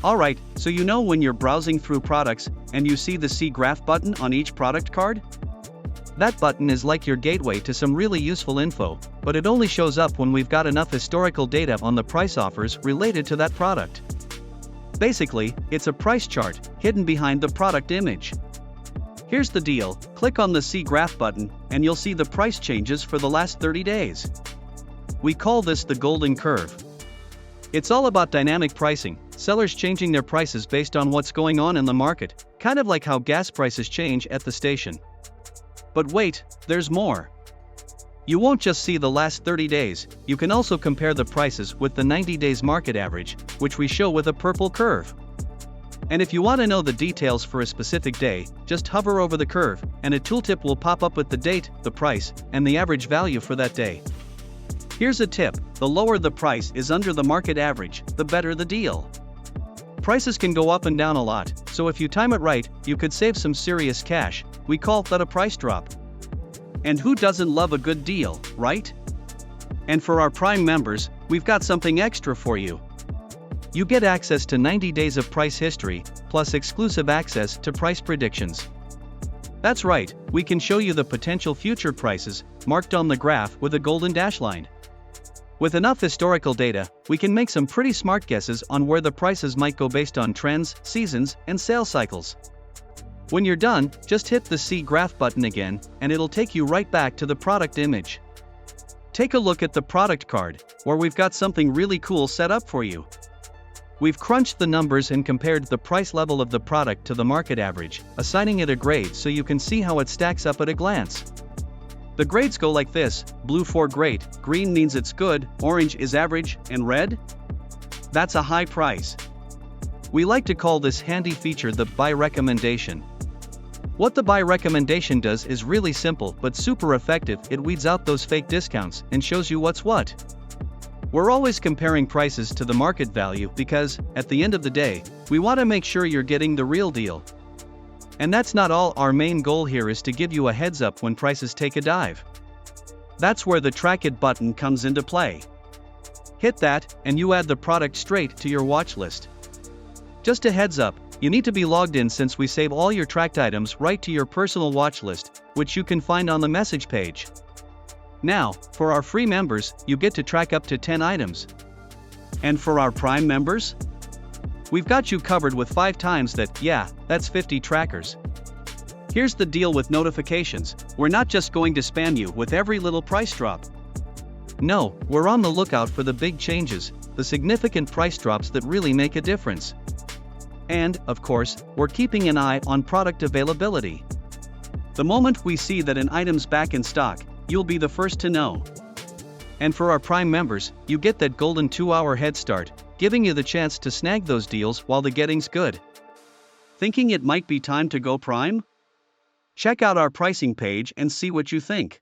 Alright, so you know when you're browsing through products, and you see the See Graph button on each product card? That button is like your gateway to some really useful info, but it only shows up when we've got enough historical data on the price offers related to that product. Basically, it's a price chart, hidden behind the product image. Here's the deal, click on the See Graph button, and you'll see the price changes for the last 30 days. We call this the golden curve. It's all about dynamic pricing, sellers changing their prices based on what's going on in the market, kind of like how gas prices change at the station. But wait, there's more. You won't just see the last 30 days, you can also compare the prices with the 90 days market average, which we show with a purple curve. And if you want to know the details for a specific day, just hover over the curve, and a tooltip will pop up with the date, the price, and the average value for that day. Here's a tip, the lower the price is under the market average, the better the deal. Prices can go up and down a lot, so if you time it right, you could save some serious cash. We call that a price drop. And who doesn't love a good deal, right? And for our Prime members, we've got something extra for you. You get access to 90 days of price history, plus exclusive access to price predictions. That's right, we can show you the potential future prices, marked on the graph with a golden dash line. With enough historical data, we can make some pretty smart guesses on where the prices might go based on trends, seasons, and sales cycles. When you're done, just hit the See Graph button again, and it'll take you right back to the product image. Take a look at the product card, where we've got something really cool set up for you. We've crunched the numbers and compared the price level of the product to the market average, assigning it a grade so you can see how it stacks up at a glance. The grades go like this: blue for great, green means it's good, orange is average, and red? That's a high price. We like to call this handy feature the buy recommendation. What the buy recommendation does is really simple but super effective. It weeds out those fake discounts and shows you what's what. We're always comparing prices to the market value because, at the end of the day, we want to make sure you're getting the real deal. And that's not all. Our main goal here is to give you a heads up when prices take a dive. That's where the Track It button comes into play. Hit that, and you add the product straight to your watch list. Just a heads up, you need to be logged in since we save all your tracked items right to your personal watch list, which you can find on the message page. Now, for our free members, you get to track up to 10 items. And for our Prime members? We've got you covered with 5 times that, yeah, that's 50 trackers. Here's the deal with notifications, we're not just going to spam you with every little price drop. No, we're on the lookout for the big changes, the significant price drops that really make a difference. And, of course, we're keeping an eye on product availability. The moment we see that an item's back in stock, you'll be the first to know. And for our Prime members, you get that golden 2-hour head start, giving you the chance to snag those deals while the getting's good. Thinking it might be time to go Prime? Check out our pricing page and see what you think.